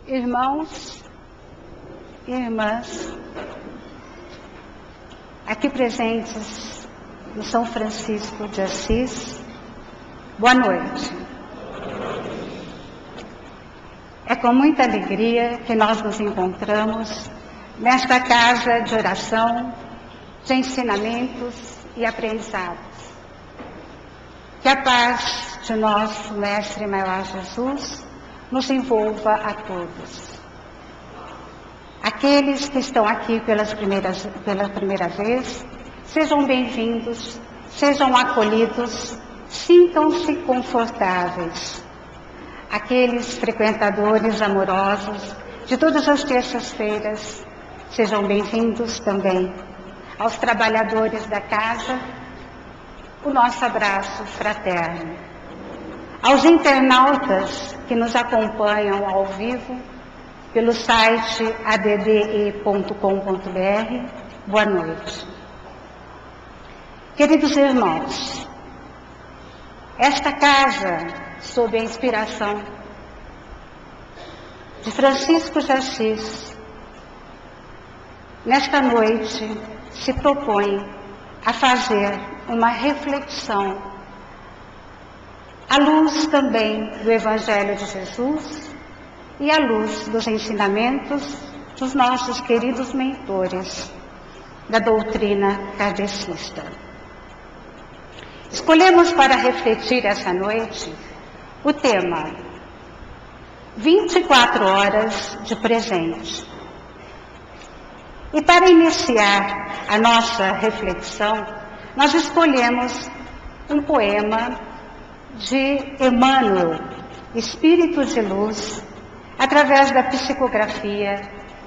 Irmãos e irmãs, aqui presentes no São Francisco de Assis, boa noite. É com muita alegria que nós nos encontramos nesta casa de oração, de ensinamentos e aprendizados. Que a paz de nosso Mestre maior Jesus nos envolva a todos. Aqueles que estão aqui pela primeira vez, sejam bem-vindos, sejam acolhidos, sintam-se confortáveis. Aqueles frequentadores amorosos de todas as terças-feiras, sejam bem-vindos também. Aos trabalhadores da casa, o nosso abraço fraterno. Aos internautas que nos acompanham ao vivo pelo site adde.com.br, boa noite. Queridos irmãos, esta casa, sob a inspiração de Francisco de Assis, nesta noite se propõe a fazer uma reflexão à luz também do Evangelho de Jesus e à luz dos ensinamentos dos nossos queridos mentores da doutrina kardecista. Escolhemos para refletir essa noite o tema 24 horas de presente. E para iniciar a nossa reflexão, nós escolhemos um poema de Emmanuel, Espírito de Luz, através da psicografia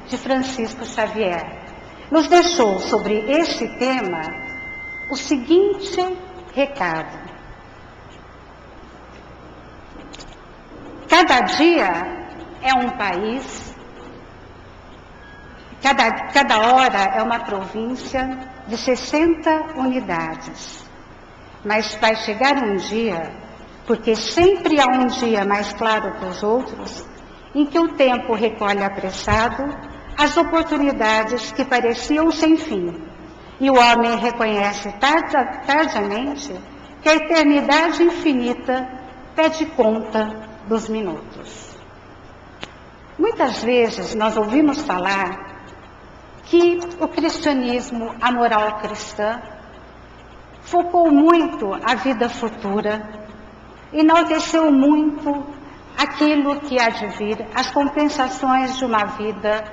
de Francisco Xavier. Nos deixou sobre esse tema o seguinte recado: cada dia é um país, cada hora é uma província de 60 unidades. Mas vai chegar um dia, porque sempre há um dia mais claro que os outros, em que o tempo recolhe apressado as oportunidades que pareciam sem fim, e o homem reconhece tardiamente que a eternidade infinita pede conta dos minutos. Muitas vezes nós ouvimos falar que o cristianismo, a moral cristã, focou muito a vida futura, enalteceu muito aquilo que há de vir, as compensações de uma vida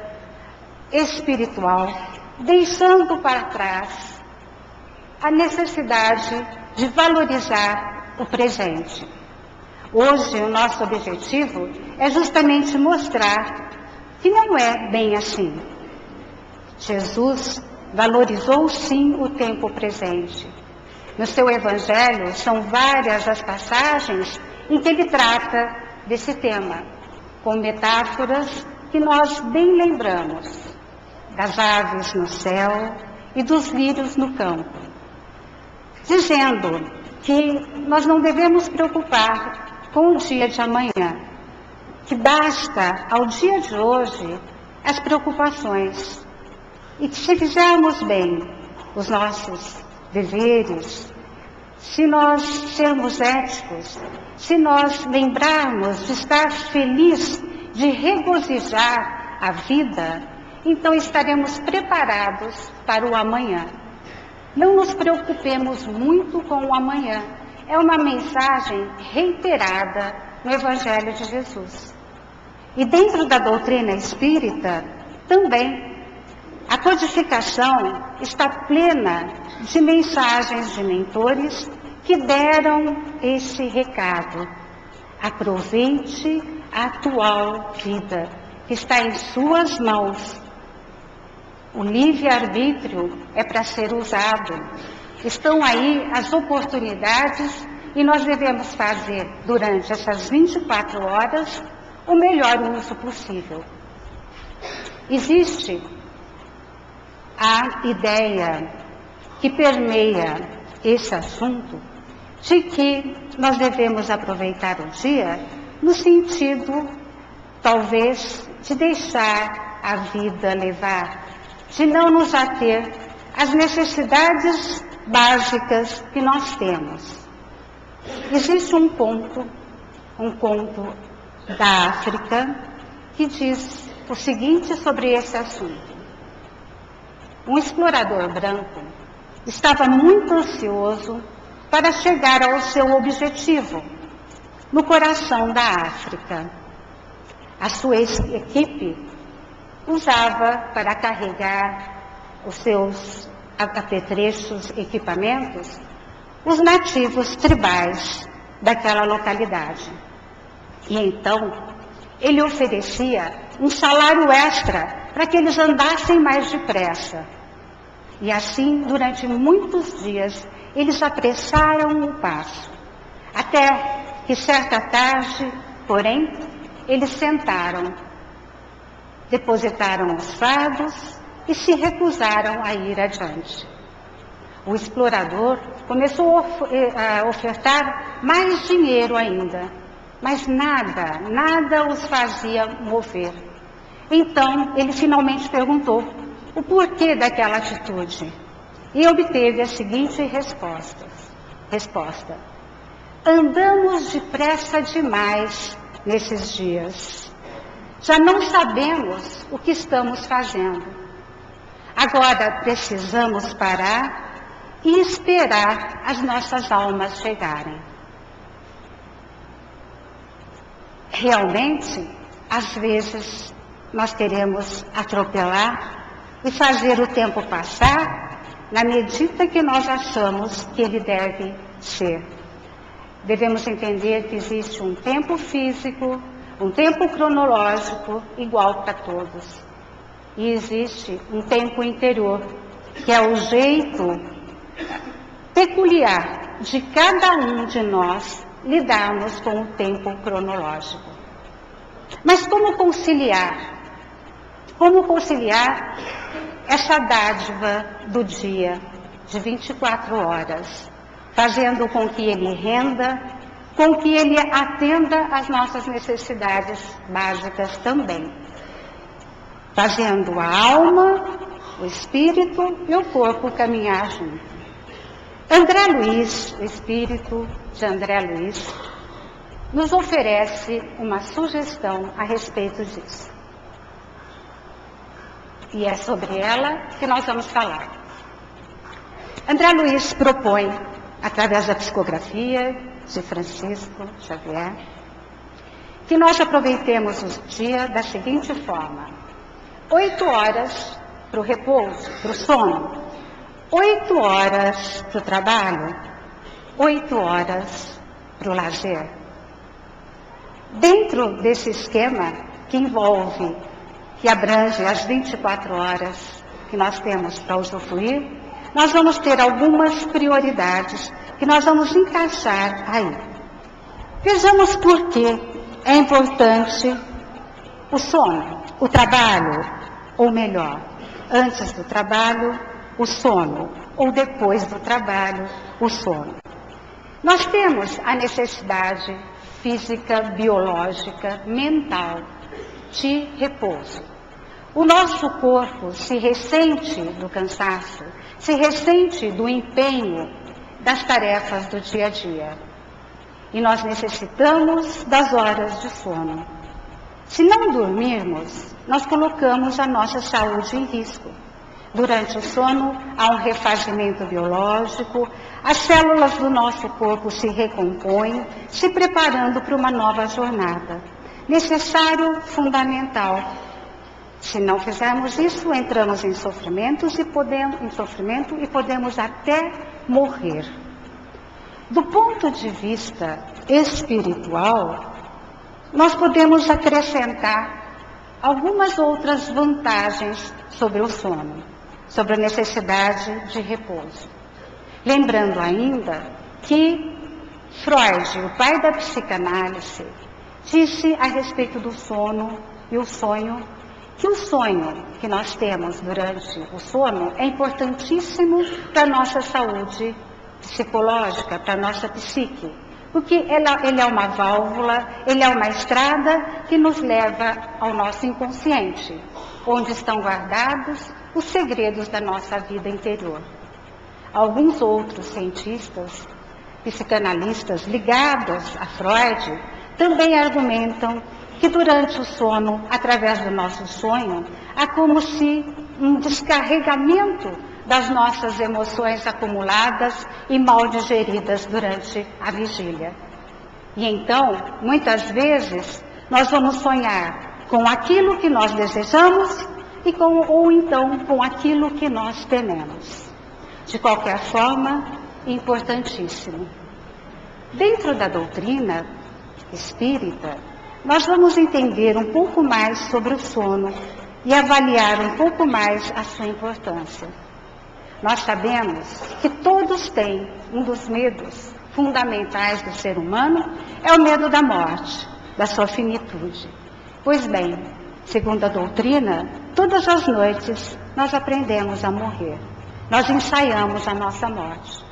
espiritual, deixando para trás a necessidade de valorizar o presente. Hoje, o nosso objetivo é justamente mostrar que não é bem assim. Jesus valorizou sim o tempo presente. No seu Evangelho, são várias as passagens em que ele trata desse tema, com metáforas que nós bem lembramos, das aves no céu e dos lírios no campo, dizendo que nós não devemos preocupar com o dia de amanhã, que basta ao dia de hoje as preocupações, e que se fizermos bem os nossos deveres, se nós sermos éticos, se nós lembrarmos de estar feliz, de regozijar a vida, então estaremos preparados para o amanhã. Não nos preocupemos muito com o amanhã. É uma mensagem reiterada no Evangelho de Jesus. E dentro da doutrina espírita, também, a codificação está plena de mensagens de mentores que deram esse recado. Aproveite a atual vida, que está em suas mãos. O livre-arbítrio é para ser usado. Estão aí as oportunidades e nós devemos fazer, durante essas 24 horas, o melhor uso possível. Existe a ideia que permeia esse assunto de que nós devemos aproveitar o dia no sentido, talvez, de deixar a vida levar, de não nos ater às necessidades básicas que nós temos. Existe um conto da África, que diz o seguinte sobre esse assunto. Um explorador branco estava muito ansioso para chegar ao seu objetivo, no coração da África. A sua equipe usava para carregar os seus apetrechos, equipamentos, os nativos tribais daquela localidade. E então, ele oferecia um salário extra para que eles andassem mais depressa. E assim, durante muitos dias, eles apressaram o passo. Até que certa tarde, porém, eles sentaram, depositaram os fardos e se recusaram a ir adiante. O explorador começou a ofertar mais dinheiro ainda, mas nada os fazia mover. Então, ele finalmente perguntou o porquê daquela atitude e obteve a seguinte resposta: andamos depressa demais nesses dias. Já não sabemos o que estamos fazendo. Agora precisamos parar e esperar as nossas almas chegarem. Realmente, às vezes, nós queremos atropelar e fazer o tempo passar na medida que nós achamos que ele deve ser. Devemos entender que existe um tempo físico, um tempo cronológico igual para todos. E existe um tempo interior, que é o jeito peculiar de cada um de nós lidarmos com o tempo cronológico. Mas como conciliar? Como conciliar essa dádiva do dia de 24 horas, fazendo com que ele renda, com que ele atenda às nossas necessidades básicas também, fazendo a alma, o espírito e o corpo caminhar junto. André Luiz, o espírito de André Luiz, nos oferece uma sugestão a respeito disso. E é sobre ela que nós vamos falar. André Luiz propõe, através da psicografia de Francisco Xavier, que nós aproveitemos o dia da seguinte forma: 8 horas para o repouso, para o sono, 8 horas para o trabalho, 8 horas para o lazer. Dentro desse esquema que envolve, que abrange as 24 horas que nós temos para usufruir, nós vamos ter algumas prioridades que nós vamos encaixar aí. Vejamos por que é importante o sono, o trabalho, ou melhor, antes do trabalho, o sono, ou depois do trabalho, o sono. Nós temos a necessidade física, biológica, mental de repouso. O nosso corpo se ressente do cansaço, se ressente do empenho das tarefas do dia a dia. E nós necessitamos das horas de sono. Se não dormirmos, nós colocamos a nossa saúde em risco. Durante o sono, há um refazimento biológico, as células do nosso corpo se recompõem, se preparando para uma nova jornada. Necessário, fundamental. Se não fizermos isso, entramos em sofrimento e podemos até morrer. Do ponto de vista espiritual, nós podemos acrescentar algumas outras vantagens sobre o sono, sobre a necessidade de repouso. Lembrando ainda que Freud, o pai da psicanálise, disse a respeito do sono e o sonho, que o sonho que nós temos durante o sono é importantíssimo para a nossa saúde psicológica, para a nossa psique, Porque ele é uma válvula, ele é uma estrada que nos leva ao nosso inconsciente, onde estão guardados os segredos da nossa vida interior. Alguns outros cientistas, psicanalistas ligados a Freud, também argumentam que durante o sono, através do nosso sonho, há como se um descarregamento das nossas emoções acumuladas e mal digeridas durante a vigília. E então, muitas vezes, nós vamos sonhar com aquilo que nós desejamos ou então com aquilo que nós tememos. De qualquer forma, importantíssimo. Dentro da doutrina espírita, nós vamos entender um pouco mais sobre o sono e avaliar um pouco mais a sua importância. Nós sabemos que todos têm um dos medos fundamentais do ser humano, é o medo da morte, da sua finitude. Pois bem, segundo a doutrina, todas as noites nós aprendemos a morrer. Nós ensaiamos a nossa morte.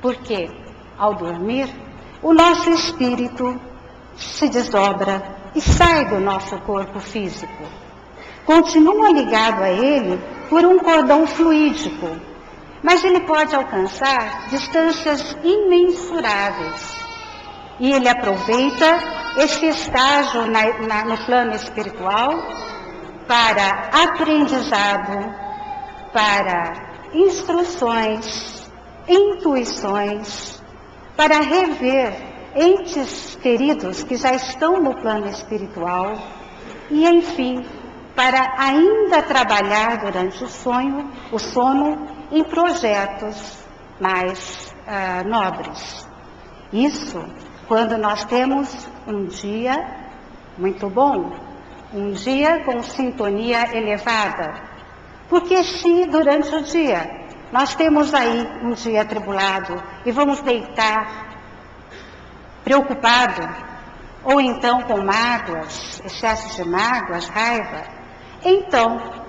Porque, ao dormir, o nosso espírito se desdobra e sai do nosso corpo físico. Continua ligado a ele por um cordão fluídico, mas ele pode alcançar distâncias imensuráveis. E ele aproveita esse estágio no plano espiritual para aprendizado, para instruções, intuições, para rever entes queridos que já estão no plano espiritual e, enfim, para ainda trabalhar durante o sono, em projetos mais nobres. Isso quando nós temos um dia muito bom, um dia com sintonia elevada. Porque se durante o dia nós temos aí um dia atribulado e vamos deitar preocupado, ou então com mágoas, excessos de mágoas, raiva, então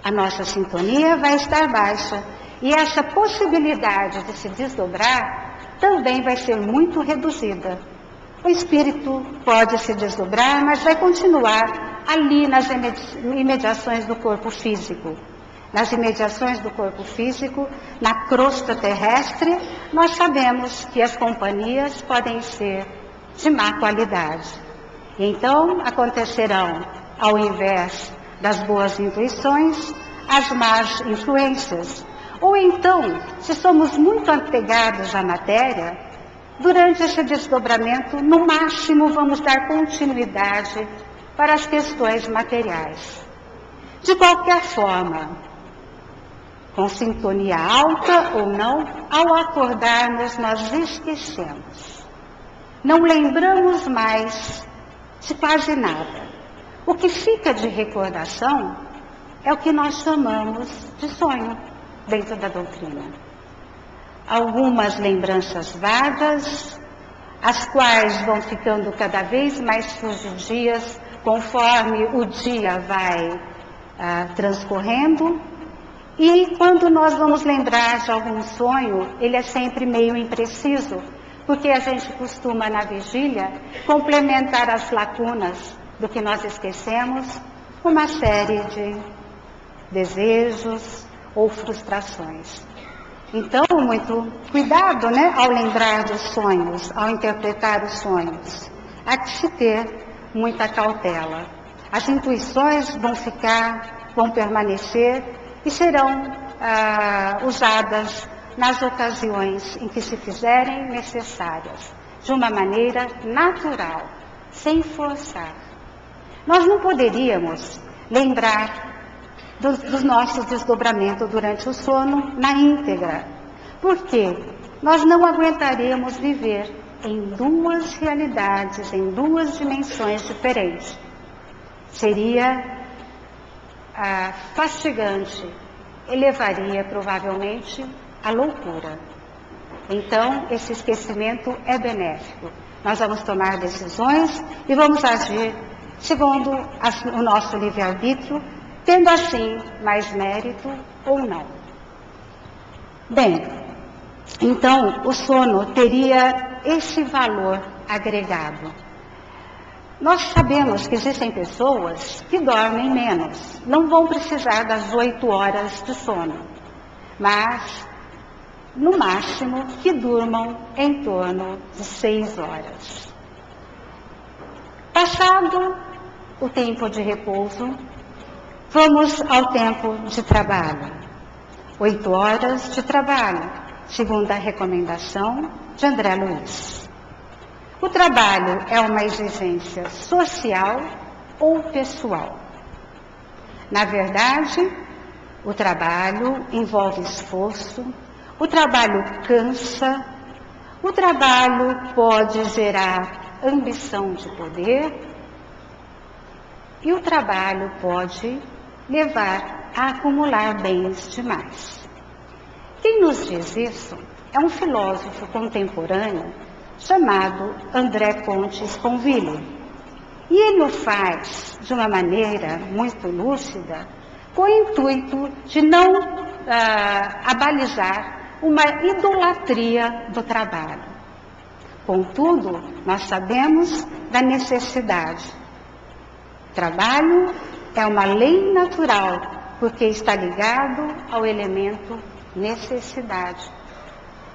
a nossa sintonia vai estar baixa e essa possibilidade de se desdobrar também vai ser muito reduzida. O espírito pode se desdobrar, mas vai continuar ali nas imediações do corpo físico. Nas imediações do corpo físico, na crosta terrestre, nós sabemos que as companhias podem ser de má qualidade. Então, acontecerão, ao invés das boas intuições, as más influências. Ou então, se somos muito apegados à matéria, durante esse desdobramento, no máximo vamos dar continuidade para as questões materiais. De qualquer forma, com sintonia alta ou não, ao acordarmos nós esquecemos. Não lembramos mais de quase nada. O que fica de recordação é o que nós chamamos de sonho dentro da doutrina. Algumas lembranças vagas, as quais vão ficando cada vez mais fugidias conforme o dia vai transcorrendo. E quando nós vamos lembrar de algum sonho, ele é sempre meio impreciso, porque a gente costuma, na vigília, complementar as lacunas do que nós esquecemos com uma série de desejos ou frustrações. Então, muito cuidado, ao lembrar dos sonhos, ao interpretar os sonhos. Há que se ter muita cautela. As intuições vão permanecer e serão usadas nas ocasiões em que se fizerem necessárias, de uma maneira natural, sem forçar. Nós não poderíamos lembrar dos nossos desdobramentos durante o sono na íntegra, porque nós não aguentaremos viver em duas realidades, em duas dimensões diferentes. Seria fastigante, elevaria provavelmente à loucura. Então, esse esquecimento é benéfico. Nós vamos tomar decisões e vamos agir segundo o nosso livre-arbítrio, tendo assim mais mérito ou não. Bem, Então, o sono teria esse valor agregado. Nós sabemos que existem pessoas que dormem menos, não vão precisar das 8 horas de sono, mas, no máximo, que durmam em torno de 6 horas. Passado o tempo de repouso, vamos ao tempo de trabalho. 8 horas de trabalho, segundo a recomendação de André Luiz. O trabalho é uma exigência social ou pessoal? Na verdade, o trabalho envolve esforço, o trabalho cansa, o trabalho pode gerar ambição de poder e o trabalho pode levar a acumular bens demais. Quem nos diz isso é um filósofo contemporâneo chamado André Comte Sponville. E ele o faz de uma maneira muito lúcida, com o intuito de não abalizar uma idolatria do trabalho. Contudo, nós sabemos da necessidade. Trabalho é uma lei natural, porque está ligado ao elemento necessidade.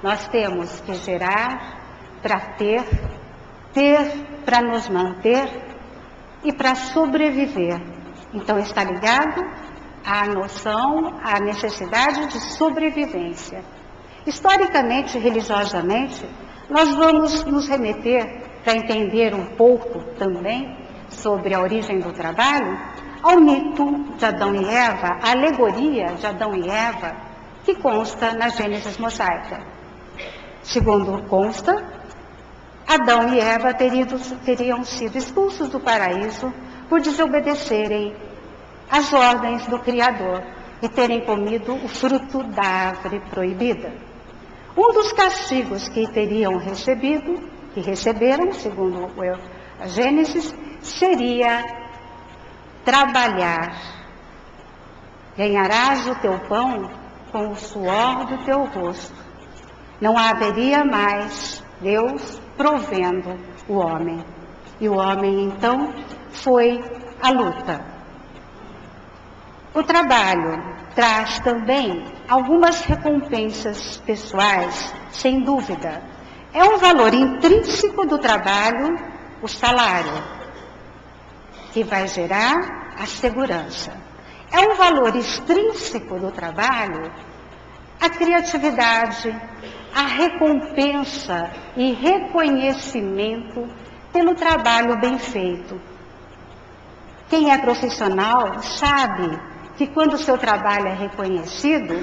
Nós temos que gerar para ter para nos manter e para sobreviver. Então está ligado à noção, à necessidade de sobrevivência. Historicamente e religiosamente, nós vamos nos remeter, para entender um pouco também sobre a origem do trabalho, ao mito de Adão e Eva, a alegoria de Adão e Eva, que consta na Gênesis mosaica. Segundo consta, Adão e Eva teriam sido expulsos do paraíso por desobedecerem às ordens do Criador e terem comido o fruto da árvore proibida. Um dos castigos que receberam, segundo a Gênesis, seria trabalhar. Ganharás o teu pão com o suor do teu rosto. Não haveria mais Deus provendo o homem. E o homem, então, foi à luta. O trabalho traz também algumas recompensas pessoais, sem dúvida. É um valor intrínseco do trabalho, o salário, que vai gerar a segurança. É um valor extrínseco do trabalho, a criatividade, a recompensa e reconhecimento pelo trabalho bem feito. Quem é profissional sabe que quando o seu trabalho é reconhecido,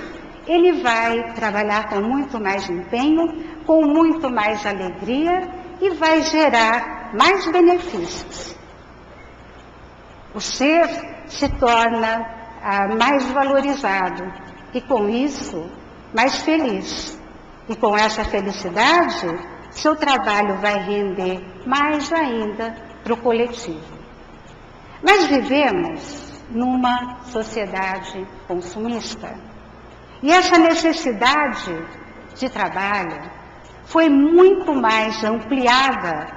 ele vai trabalhar com muito mais empenho, com muito mais alegria e vai gerar mais benefícios. O ser se torna mais valorizado e, com isso, mais feliz. E com essa felicidade, seu trabalho vai render mais ainda para o coletivo. Nós vivemos numa sociedade consumista. E essa necessidade de trabalho foi muito mais ampliada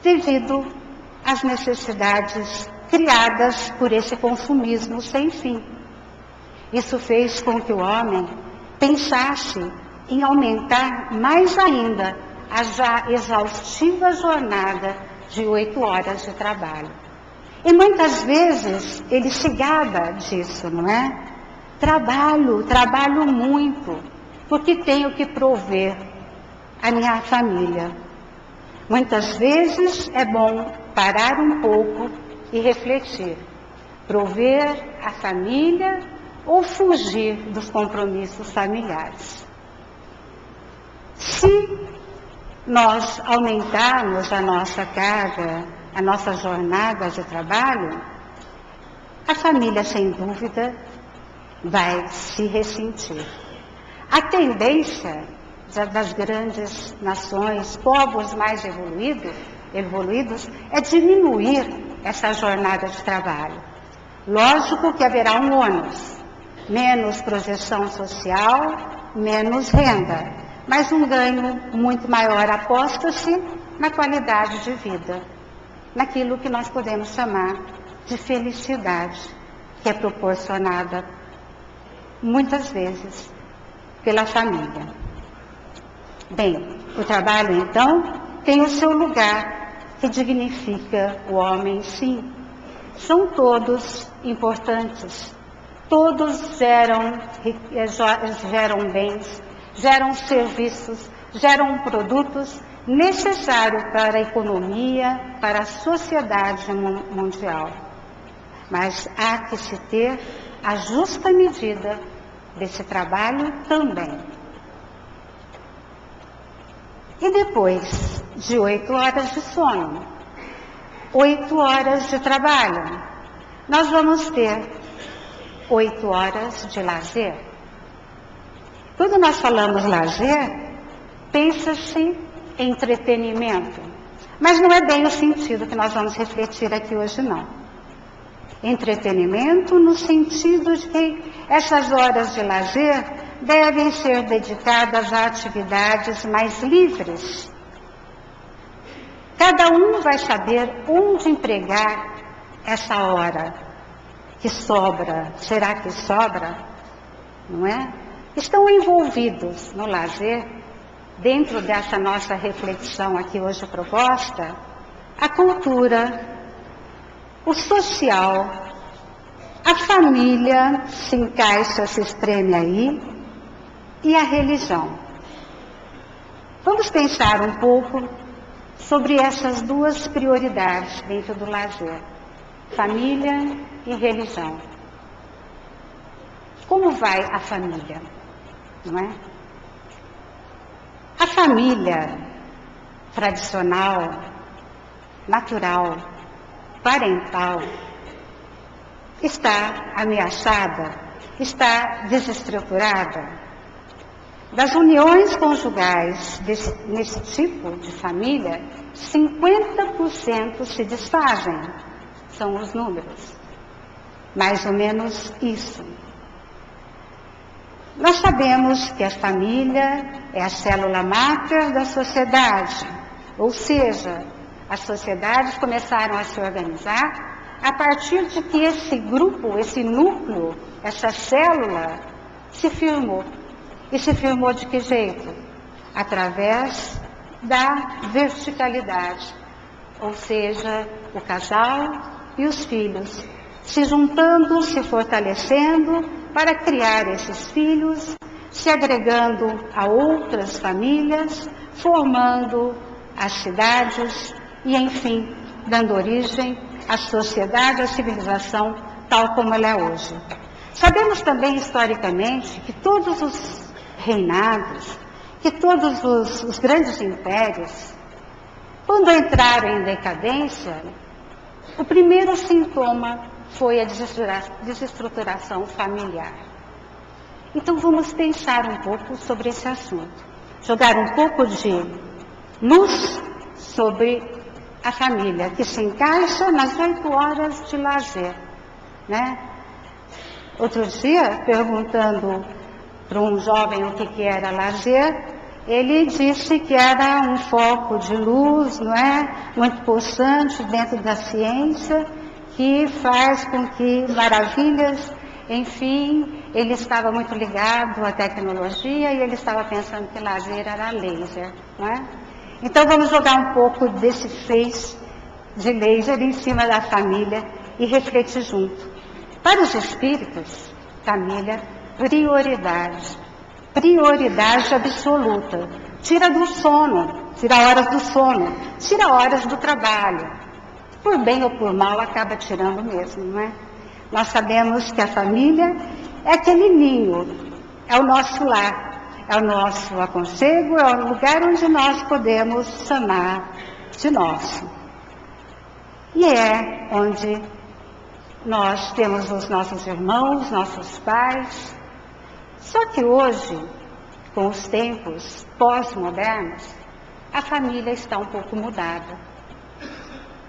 devido às necessidades criadas por esse consumismo sem fim. Isso fez com que o homem pensasse em aumentar mais ainda a já exaustiva jornada de 8 horas de trabalho. E muitas vezes ele se gaba disso, não é? Trabalho muito, porque tenho que prover a minha família. Muitas vezes é bom parar um pouco e refletir, prover a família ou fugir dos compromissos familiares. Se nós aumentarmos a nossa carga, a nossa jornada de trabalho, a família, sem dúvida, vai se ressentir. A tendência das grandes nações, povos mais evoluídos, é diminuir essa jornada de trabalho. Lógico que haverá um ônus, menos projeção social, menos renda. mas um ganho muito maior aposta-se na qualidade de vida, naquilo que nós podemos chamar de felicidade, que é proporcionada muitas vezes pela família. Bem, o trabalho então tem o seu lugar, que dignifica o homem, sim. São todos importantes, todos geram bens, geram serviços, geram produtos necessários para a economia, para a sociedade mundial. Mas há que se ter a justa medida desse trabalho também. E depois de 8 horas de sono, 8 horas de trabalho, nós vamos ter 8 horas de lazer. Quando nós falamos lazer, pensa-se em entretenimento, mas não é bem o sentido que nós vamos refletir aqui hoje, não. Entretenimento no sentido de que essas horas de lazer devem ser dedicadas a atividades mais livres. Cada um vai saber onde empregar essa hora que sobra. Será que sobra? Não é? Estão envolvidos no lazer, dentro dessa nossa reflexão aqui hoje proposta, a cultura, o social, a família se encaixa, se espreme aí, e a religião. Vamos pensar um pouco sobre essas duas prioridades dentro do lazer, família e religião. Como vai a família, não é? A família tradicional, natural, parental, está ameaçada, está desestruturada. Das uniões conjugais nesse tipo de família, 50% se desfazem, são os números. Mais ou menos isso. Nós sabemos que a família é a célula máter da sociedade, ou seja, as sociedades começaram a se organizar a partir de que esse grupo, esse núcleo, essa célula se firmou. E se firmou de que jeito? Através da verticalidade, ou seja, o casal e os filhos se juntando, se fortalecendo para criar esses filhos, se agregando a outras famílias, formando as cidades e, enfim, dando origem à sociedade, à civilização tal como ela é hoje. Sabemos também, historicamente, que todos os reinados, que todos os grandes impérios, quando entraram em decadência, o primeiro sintoma foi a desestruturação familiar. Então vamos pensar um pouco sobre esse assunto, jogar um pouco de luz sobre a família, que se encaixa nas 8 horas de lazer, né? Outro dia, perguntando para um jovem o que era lazer, ele disse que era um foco de luz, não é? Muito pulsante dentro da ciência, que faz com que maravilhas, enfim, ele estava muito ligado à tecnologia e ele estava pensando que lazer era laser, não é? Então vamos jogar um pouco desse feixe de laser em cima da família e refletir junto. Para os espíritos, família, prioridade absoluta. Tira do sono, tira horas do sono, tira horas do trabalho. Por bem ou por mal, acaba tirando mesmo, não é? Nós sabemos que a família é aquele ninho, é o nosso lar, é o nosso aconchego, é o lugar onde nós podemos chamar de nosso. E é onde nós temos os nossos irmãos, nossos pais. Só que hoje, com os tempos pós-modernos, a família está um pouco mudada.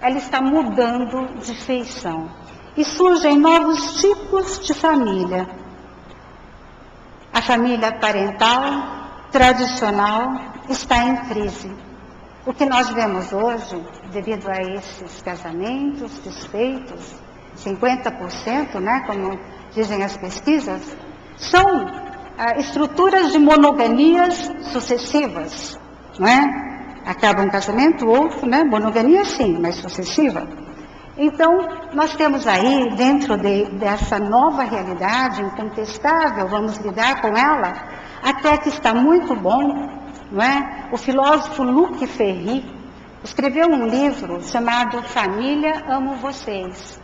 Ela está mudando de feição. E surgem novos tipos de família. A família parental tradicional está em crise. O que nós vemos hoje, devido a esses casamentos desfeitos, 50%, né, como dizem as pesquisas, são estruturas de monogamias sucessivas, não é? Acaba um casamento, outro, né? Monogamia sim, mas sucessiva. Então, nós temos aí, dentro dessa nova realidade incontestável, vamos lidar com ela, até que está muito bom, não é? O filósofo Luc Ferry escreveu um livro chamado Família, Amo Vocês.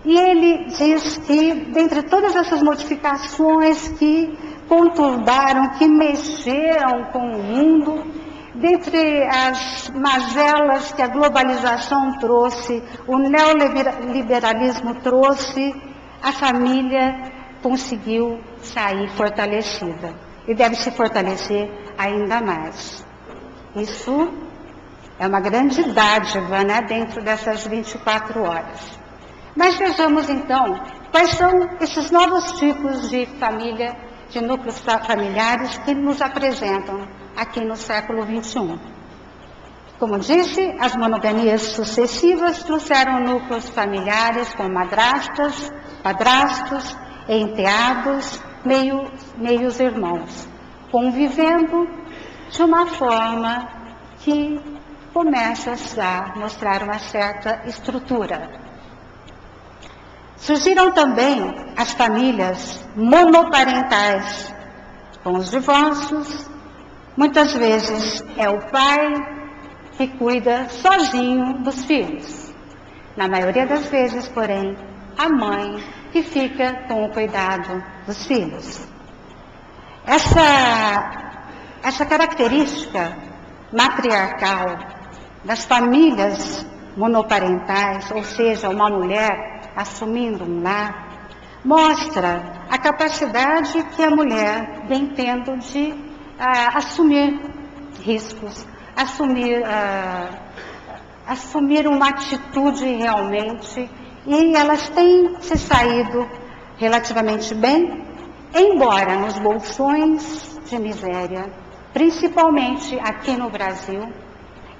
E ele diz que, dentre todas essas modificações que conturbaram, que mexeram com o mundo, dentre as mazelas que a globalização trouxe, o neoliberalismo trouxe, a família conseguiu sair fortalecida. E deve se fortalecer ainda mais. Isso é uma grande dádiva, né, dentro dessas 24 horas. Mas vejamos então, quais são esses novos tipos de família, de núcleos familiares que nos apresentam aqui no século XXI. Como disse, as monogamias sucessivas trouxeram núcleos familiares com madrastas, padrastos, enteados, meios irmãos, convivendo de uma forma que começa a mostrar uma certa estrutura. Surgiram também as famílias monoparentais, com os divórcios. Muitas vezes é o pai que cuida sozinho dos filhos. Na maioria das vezes, porém, a mãe que fica com o cuidado dos filhos. Essa característica matriarcal das famílias monoparentais, ou seja, uma mulher assumindo um lar, mostra a capacidade que a mulher vem tendo de assumir riscos, assumir uma atitude realmente, e elas têm se saído relativamente bem, embora nos bolsões de miséria, principalmente aqui no Brasil,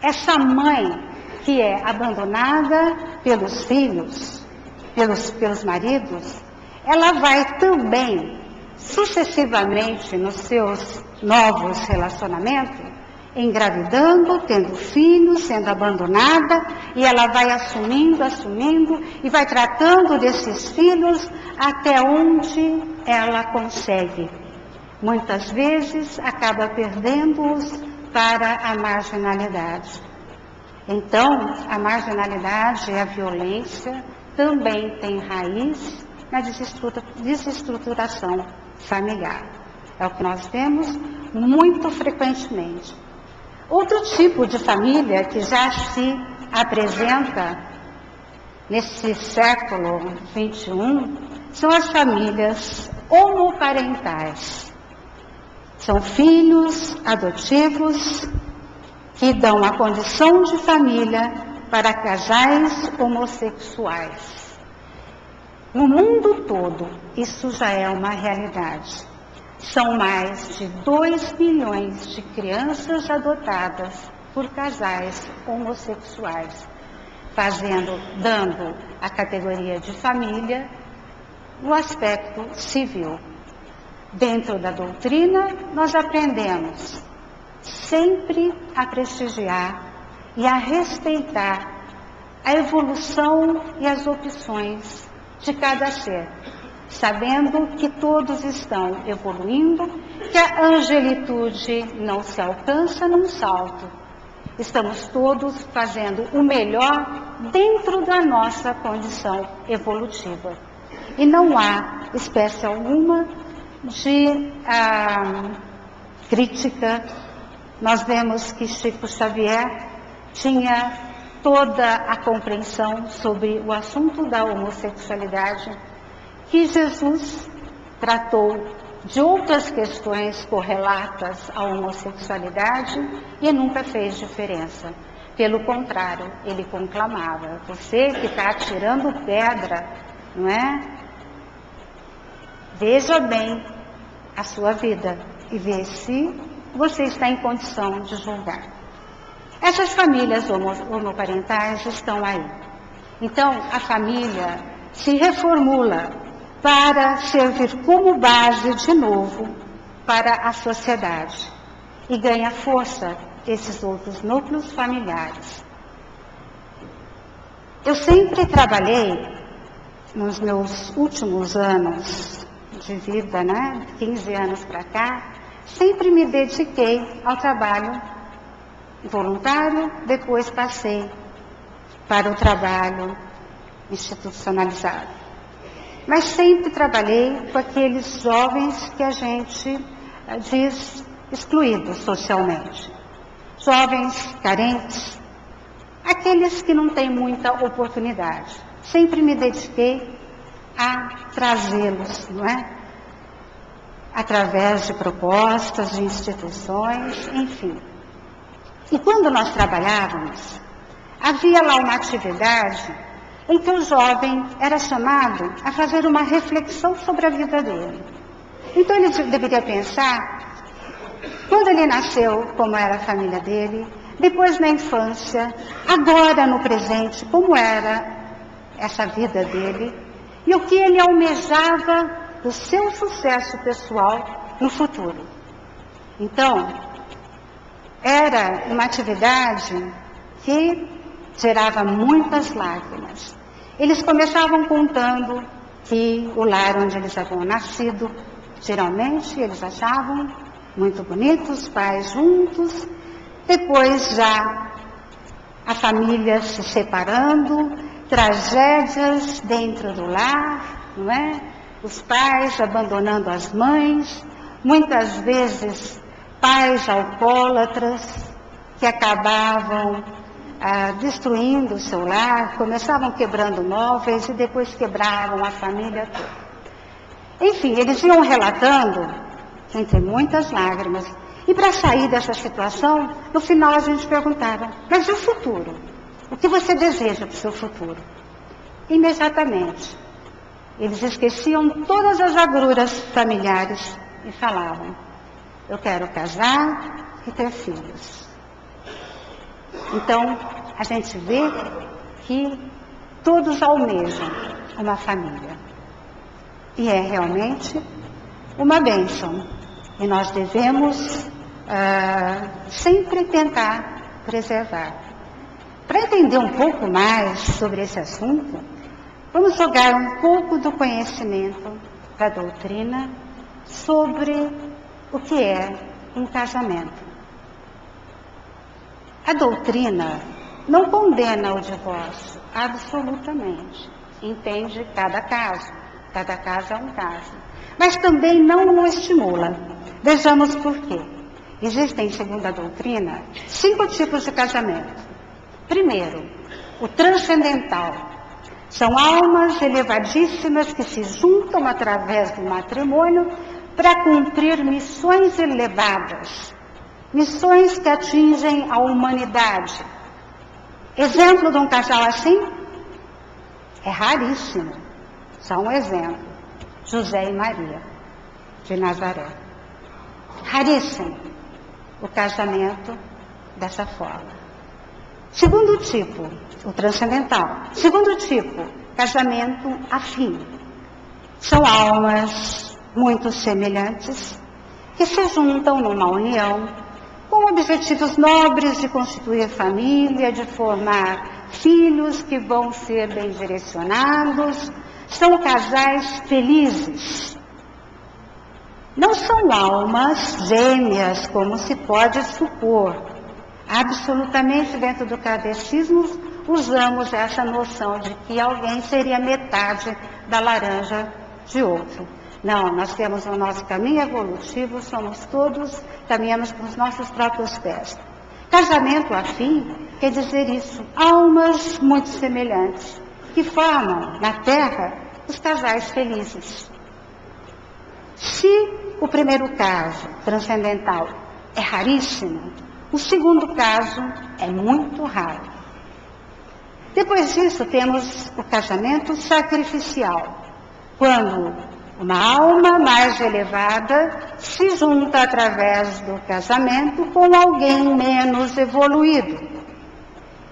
essa mãe que é abandonada pelos filhos, pelos maridos, ela vai também, sucessivamente, nos seus novos relacionamentos, engravidando, tendo filhos, sendo abandonada, e ela vai assumindo, e vai tratando desses filhos até onde ela consegue. Muitas vezes acaba perdendo-os para a marginalidade. Então, a marginalidade e a violência também tem raiz na desestruturação familiar. É o que nós vemos muito frequentemente. Outro tipo de família que já se apresenta nesse século XXI são as famílias homoparentais. São filhos adotivos que dão a condição de família para casais homossexuais. No mundo todo, isso já é uma realidade. São mais de 2 milhões de crianças adotadas por casais homossexuais, dando a categoria de família no aspecto civil. Dentro da doutrina, nós aprendemos sempre a prestigiar e a respeitar a evolução e as opções de cada ser, sabendo que todos estão evoluindo, que a angelitude não se alcança num salto. Estamos todos fazendo o melhor dentro da nossa condição evolutiva. E não há espécie alguma de crítica. Nós vemos que Chico Xavier tinha toda a compreensão sobre o assunto da homossexualidade, que Jesus tratou de outras questões correlatas à homossexualidade e nunca fez diferença. Pelo contrário, ele conclamava: você que está atirando pedra, não é? Veja bem a sua vida e vê se você está em condição de julgar. Essas famílias homoparentais estão aí. Então, a família se reformula para servir como base de novo para a sociedade e ganha força esses outros núcleos familiares. Eu sempre trabalhei, nos meus últimos anos de vida, 15 anos para cá, sempre me dediquei ao trabalho voluntário, depois passei para o trabalho institucionalizado. Mas sempre trabalhei com aqueles jovens que a gente diz excluídos socialmente. Jovens carentes, aqueles que não têm muita oportunidade. Sempre me dediquei a trazê-los, através de propostas, de instituições, enfim. E quando nós trabalhávamos, havia lá uma atividade em que o jovem era chamado a fazer uma reflexão sobre a vida dele. Então ele deveria pensar, quando ele nasceu, como era a família dele, depois na infância, agora no presente, como era essa vida dele, e o que ele almejava do seu sucesso pessoal no futuro. Então, era uma atividade que gerava muitas lágrimas. Eles começavam contando que o lar onde eles haviam nascido, geralmente eles achavam muito bonito, os pais juntos, depois já a família se separando, tragédias dentro do lar, Os pais abandonando as mães, muitas vezes pais alcoólatras que acabavam destruindo o seu lar, começavam quebrando móveis e depois quebravam a família toda. Enfim, eles iam relatando, entre muitas lágrimas, e para sair dessa situação, no final a gente perguntava, mas e o futuro? O que você deseja para o seu futuro? Imediatamente, eles esqueciam todas as agruras familiares e falavam, eu quero casar e ter filhos. Então, a gente vê que todos almejam uma família. E é realmente uma bênção. E nós devemos sempre tentar preservar. Para entender um pouco mais sobre esse assunto, vamos jogar um pouco do conhecimento da doutrina sobre o que é um casamento. A doutrina não condena o divórcio, absolutamente. Entende cada caso é um caso. Mas também não o estimula. Vejamos por quê. Existem, segundo a doutrina, 5 tipos de casamento. Primeiro, o transcendental. São almas elevadíssimas que se juntam através do matrimônio para cumprir missões elevadas. Missões que atingem a humanidade. Exemplo de um casal assim? É raríssimo. Só um exemplo. José e Maria, de Nazaré. Raríssimo o casamento dessa forma. Segundo tipo, o transcendental. Segundo tipo, casamento afim. São almas muito semelhantes que se juntam numa união com objetivos nobres de constituir família, de formar filhos que vão ser bem direcionados. São casais felizes. Não são almas gêmeas, como se pode supor. Absolutamente, dentro do kardecismo, usamos essa noção de que alguém seria metade da laranja de outro. Não, nós temos o nosso caminho evolutivo, somos todos, caminhamos com os nossos próprios pés. Casamento afim quer dizer isso, almas muito semelhantes, que formam na Terra os casais felizes. Se o primeiro caso, transcendental, é raríssimo, o segundo caso é muito raro. Depois disso, temos o casamento sacrificial, quando Uma alma mais elevada se junta através do casamento com alguém menos evoluído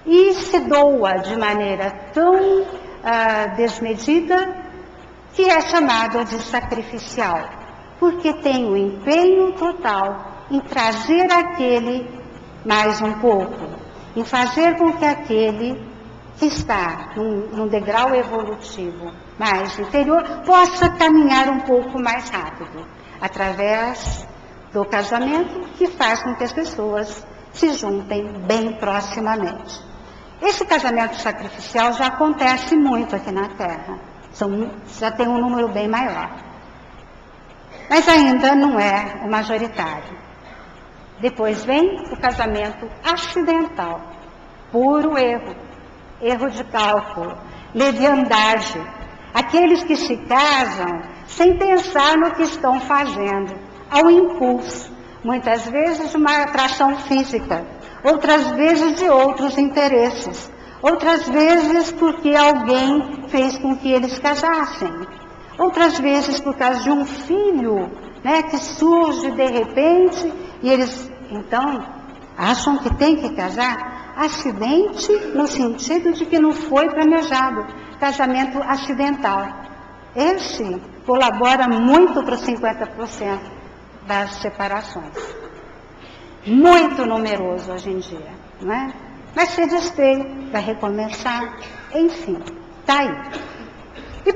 e se doa de maneira tão desmedida que é chamado de sacrificial, porque tem o empenho total em trazer aquele mais um pouco, em fazer com que aquele que está num degrau evolutivo mais inferior possa caminhar um pouco mais rápido, através do casamento, que faz com que as pessoas se juntem bem proximamente. Esse casamento sacrificial já acontece muito aqui na Terra, já tem um número bem maior, mas ainda não é o majoritário. Depois vem o casamento acidental, puro erro de cálculo, leviandade. Aqueles que se casam sem pensar no que estão fazendo, ao impulso, muitas vezes de uma atração física, outras vezes de outros interesses, outras vezes porque alguém fez com que eles casassem, outras vezes por causa de um filho, né, que surge de repente e eles então acham que tem que casar. Acidente no sentido de que não foi planejado, casamento acidental. Esse colabora muito para os 50% das separações. Muito numeroso hoje em dia, não é? Vai ser desfeito, vai recomeçar, enfim, está aí. E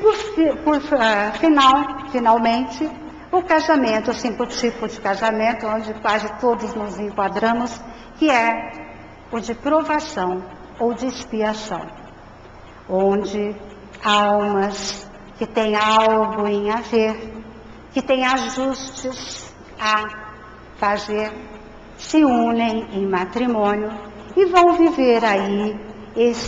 finalmente, o casamento, o 5 tipos de casamento, onde quase todos nos enquadramos, que é o de provação ou de expiação, onde almas que têm algo em haver, que têm ajustes a fazer, se unem em matrimônio e vão viver aí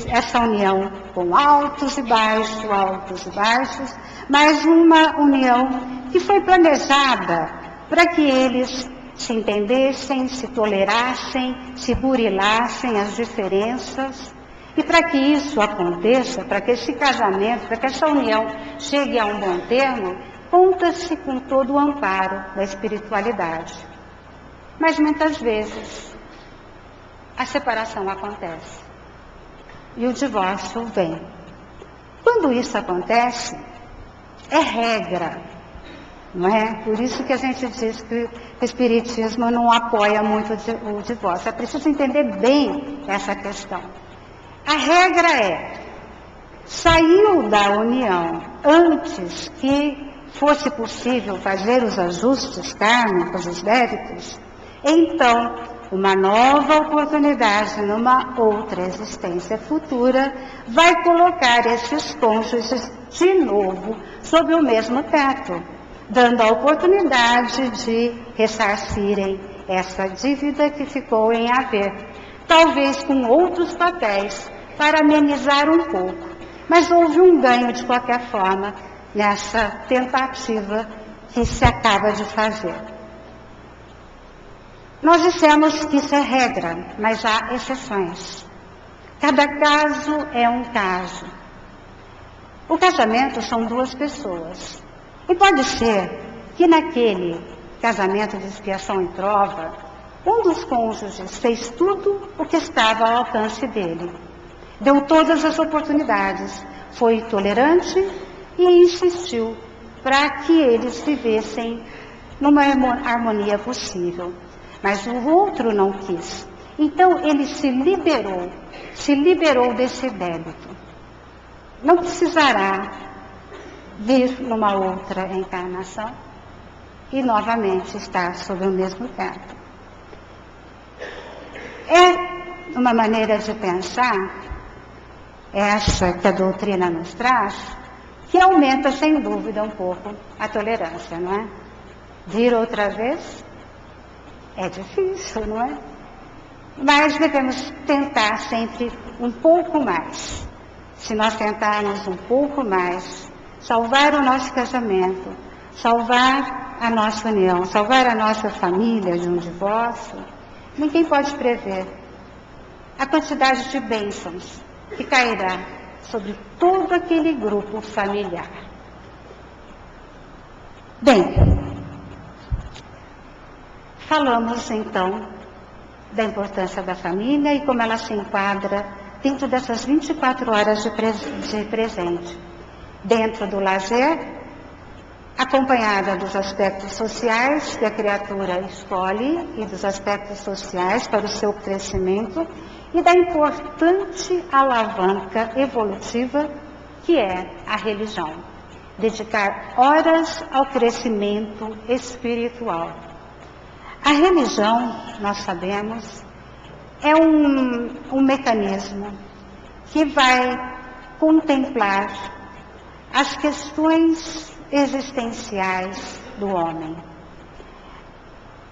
essa união com altos e baixos, mas uma união que foi planejada para que eles se entendessem, se tolerassem, se burilassem as diferenças. E para que isso aconteça, para que esse casamento, para que essa união chegue a um bom termo, conta-se com todo o amparo da espiritualidade. Mas muitas vezes a separação acontece e o divórcio vem. Quando isso acontece, é regra. Não é? Por isso que a gente diz que o Espiritismo não apoia muito o divórcio. É preciso entender bem essa questão. A regra é, saiu da união antes que fosse possível fazer os ajustes kármicos, os débitos, então uma nova oportunidade numa outra existência futura vai colocar esses cônjuges de novo sob o mesmo teto, dando a oportunidade de ressarcirem essa dívida que ficou em haver, talvez com outros papéis, para amenizar um pouco. Mas houve um ganho de qualquer forma nessa tentativa que se acaba de fazer. Nós dissemos que isso é regra, mas há exceções. Cada caso é um caso. O casamento são duas pessoas. E pode ser que naquele casamento de expiação e prova, um dos cônjuges fez tudo o que estava ao alcance dele. Deu todas as oportunidades, foi tolerante e insistiu para que eles vivessem numa harmonia possível. Mas o outro não quis. Então ele se liberou desse débito. Não precisará vir numa outra encarnação e novamente estar sob o mesmo teto. É uma maneira de pensar, essa que a doutrina nos traz, que aumenta sem dúvida um pouco a tolerância, não é? Vir outra vez é difícil, não é? Mas devemos tentar sempre um pouco mais. Se nós tentarmos um pouco mais, salvar o nosso casamento, salvar a nossa união, salvar a nossa família de um divórcio, ninguém pode prever a quantidade de bênçãos que cairá sobre todo aquele grupo familiar. Bem, falamos então da importância da família e como ela se enquadra dentro dessas 24 horas de presente. Dentro do lazer, acompanhada dos aspectos sociais que a criatura escolhe e dos aspectos sociais para o seu crescimento e da importante alavanca evolutiva que é a religião. Dedicar horas ao crescimento espiritual. A religião, nós sabemos, é um mecanismo que vai contemplar as questões existenciais do homem.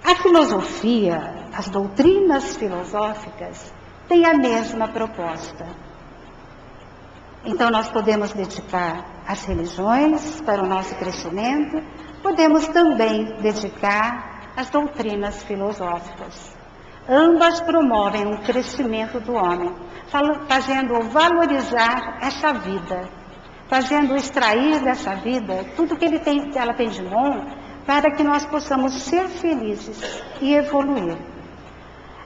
A filosofia, as doutrinas filosóficas, têm a mesma proposta. Então nós podemos dedicar as religiões para o nosso crescimento, podemos também dedicar as doutrinas filosóficas. Ambas promovem um crescimento do homem, fazendo-o valorizar essa vida, fazendo extrair dessa vida tudo que ela tem de bom, para que nós possamos ser felizes e evoluir.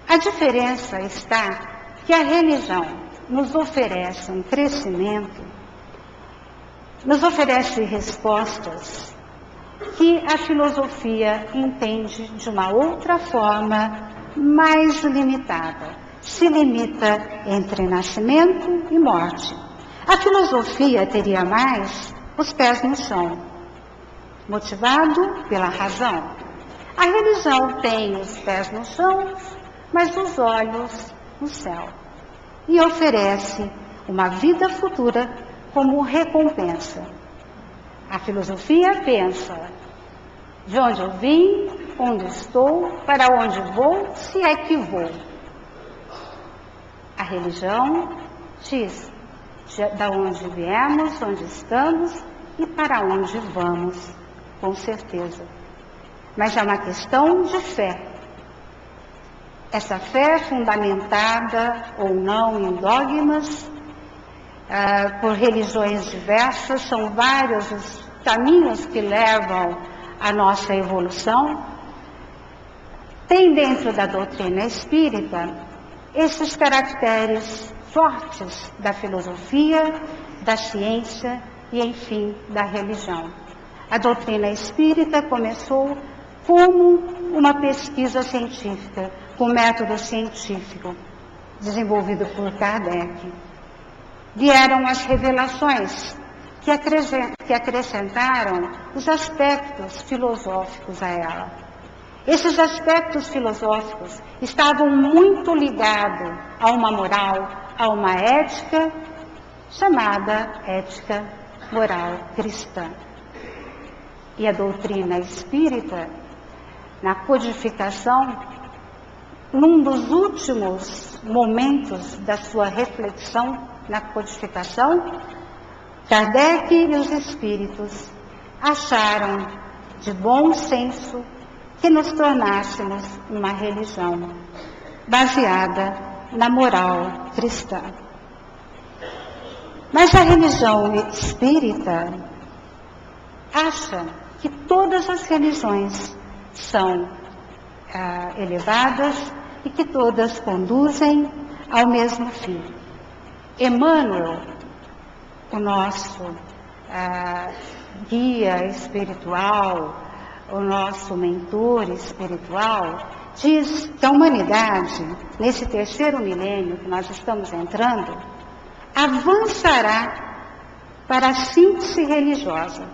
A diferença está que a religião nos oferece um crescimento, nos oferece respostas que a filosofia entende de uma outra forma mais limitada. Se limita entre nascimento e morte. A filosofia teria mais os pés no chão, motivado pela razão. A religião tem os pés no chão, mas os olhos no céu. E oferece uma vida futura como recompensa. A filosofia pensa de onde eu vim, onde estou, para onde vou, se é que vou. A religião diz de onde viemos, onde estamos e para onde vamos, com certeza. Mas é uma questão de fé. Essa fé fundamentada ou não em dogmas, por religiões diversas, são vários os caminhos que levam à nossa evolução. Tem dentro da doutrina espírita esses caracteres fortes da filosofia, da ciência e, enfim, da religião. A doutrina espírita começou como uma pesquisa científica, com método científico, desenvolvido por Kardec. Vieram as revelações que acrescentaram os aspectos filosóficos a ela. Esses aspectos filosóficos estavam muito ligados a uma moral, a uma ética, chamada ética moral cristã. E a doutrina espírita, na codificação, num dos últimos momentos da sua reflexão na codificação, Kardec e os espíritos acharam de bom senso que nos tornássemos uma religião baseada na moral cristã. Mas a religião espírita acha que todas as religiões são elevadas e que todas conduzem ao mesmo fim. Emmanuel, o nosso guia espiritual, o nosso mentor espiritual, diz que a humanidade, nesse terceiro milênio que nós estamos entrando, avançará para a síntese religiosa.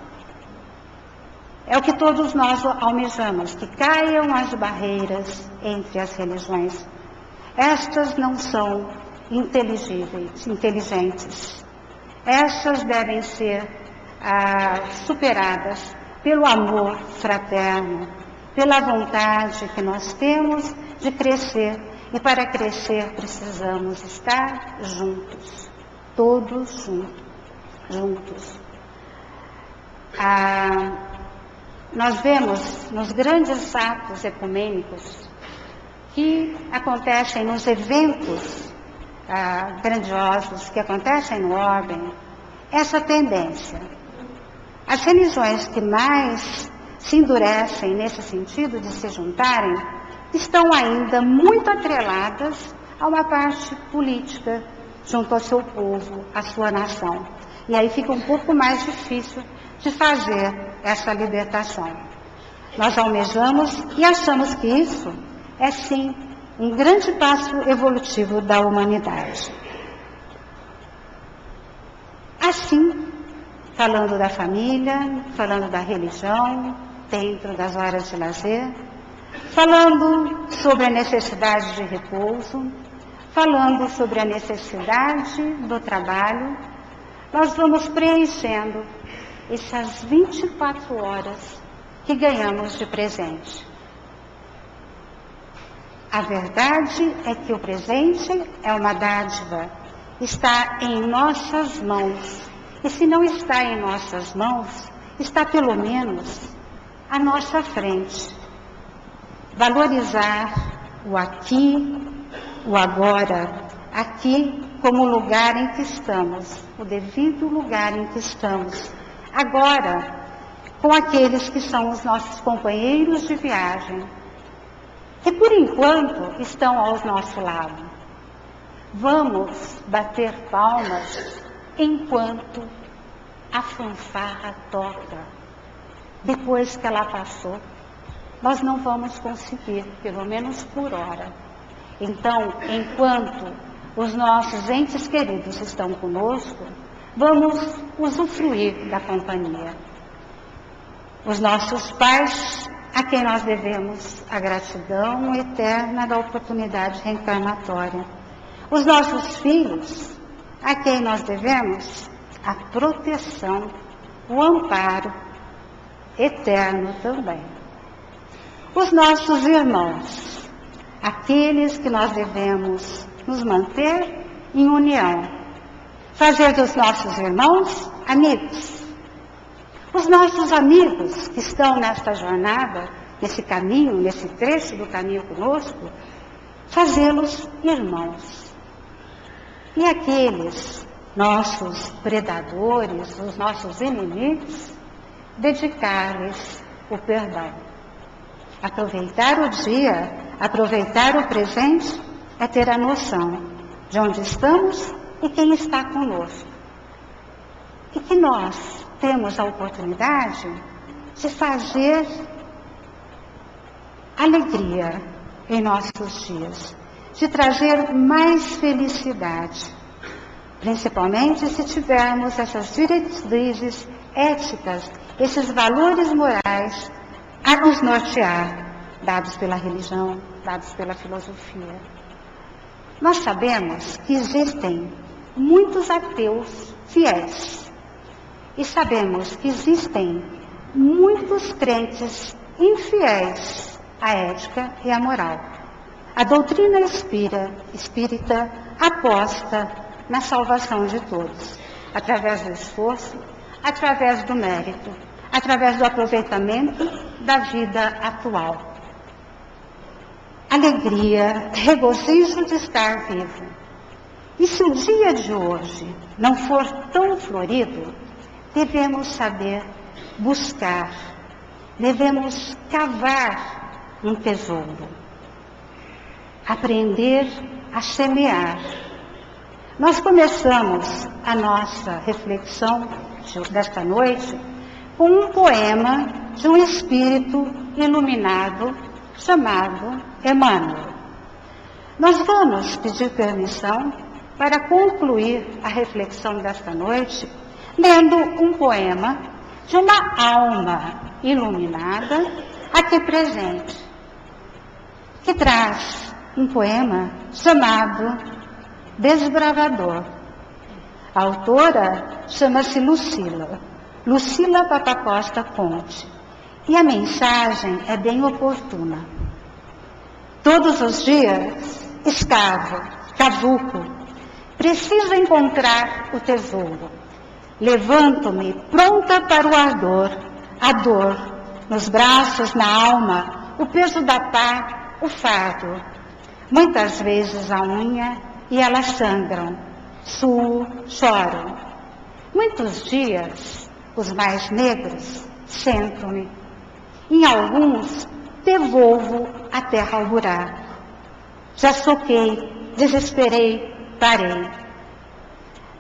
É o que todos nós almejamos, que caiam as barreiras entre as religiões. Estas não são inteligentes. Estas devem ser superadas pelo amor fraterno, pela vontade que nós temos de crescer. E para crescer precisamos estar juntos, todos juntos. Nós vemos nos grandes atos ecumênicos que acontecem nos eventos grandiosos que acontecem no orbe, essa tendência. As religiões que mais se endurecem nesse sentido de se juntarem, estão ainda muito atreladas a uma parte política junto ao seu povo, à sua nação. E aí fica um pouco mais difícil de fazer essa libertação. Nós almejamos e achamos que isso é, sim, um grande passo evolutivo da humanidade. Assim, falando da família, falando da religião, dentro das horas de lazer, falando sobre a necessidade de repouso, falando sobre a necessidade do trabalho, nós vamos preenchendo essas 24 horas que ganhamos de presente. A verdade é que o presente é uma dádiva, está em nossas mãos. E se não está em nossas mãos, está pelo menos à nossa frente. Valorizar o aqui, o agora, aqui como o lugar em que estamos, o devido lugar em que estamos. Agora, com aqueles que são os nossos companheiros de viagem, que por enquanto estão ao nosso lado. Vamos bater palmas enquanto a fanfarra toca. Depois que ela passou, nós não vamos conseguir, pelo menos por hora. Então, enquanto os nossos entes queridos estão conosco, vamos usufruir da companhia. Os nossos pais, a quem nós devemos a gratidão eterna da oportunidade reencarnatória. Os nossos filhos, a quem nós devemos a proteção, o amparo eterno também. Os nossos irmãos, aqueles que nós devemos nos manter em união, fazer dos nossos irmãos amigos. Os nossos amigos que estão nesta jornada, nesse caminho, nesse trecho do caminho conosco, fazê-los irmãos. E aqueles nossos predadores, os nossos inimigos, dedicar-lhes o perdão. Aproveitar o dia, aproveitar o presente, é ter a noção de onde estamos e quem está conosco. E que nós temos a oportunidade de fazer alegria em nossos dias, de trazer mais felicidade, principalmente se tivermos essas diretrizes éticas, esses valores morais a nos nortear, dados pela religião, dados pela filosofia. Nós sabemos que existem muitos ateus fiéis e sabemos que existem muitos crentes infiéis à ética e à moral. A doutrina espírita aposta na salvação de todos, através do esforço, através do mérito, através do aproveitamento da vida atual. Alegria, regozijo de estar vivo. E se o dia de hoje não for tão florido, devemos saber buscar, devemos cavar um tesouro, aprender a semear. Nós começamos a nossa reflexão desta noite com um poema de um espírito iluminado chamado Emmanuel. Nós vamos pedir permissão para concluir a reflexão desta noite lendo um poema de uma alma iluminada aqui presente, que traz um poema chamado Desbravador. A autora chama-se Lucila Papacosta Conte, e a mensagem é bem oportuna. Todos os dias escavo, cavuco, preciso encontrar o tesouro. Levanto-me pronta para o ardor, a dor, nos braços, na alma, o peso da pá, o fardo. Muitas vezes a unha e elas sangram, suo, choro. Muitos dias, os mais negros, sento-me Em alguns, devolvo a terra ao buraco. Já soquei, desesperei, parei.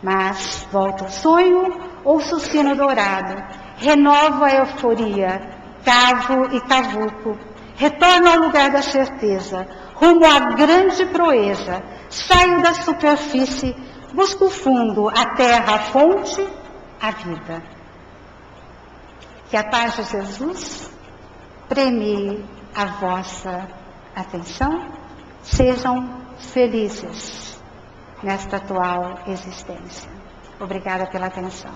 Mas volto ao sonho, ouço o sino dourado, renovo a euforia, cavo e cavuco, retorno ao lugar da certeza, rumo à grande proeza, saio da superfície, busco o fundo, a terra, a fonte, a vida. Que a paz de Jesus premie a vossa atenção. Sejam felizes nesta atual existência. Obrigada pela atenção.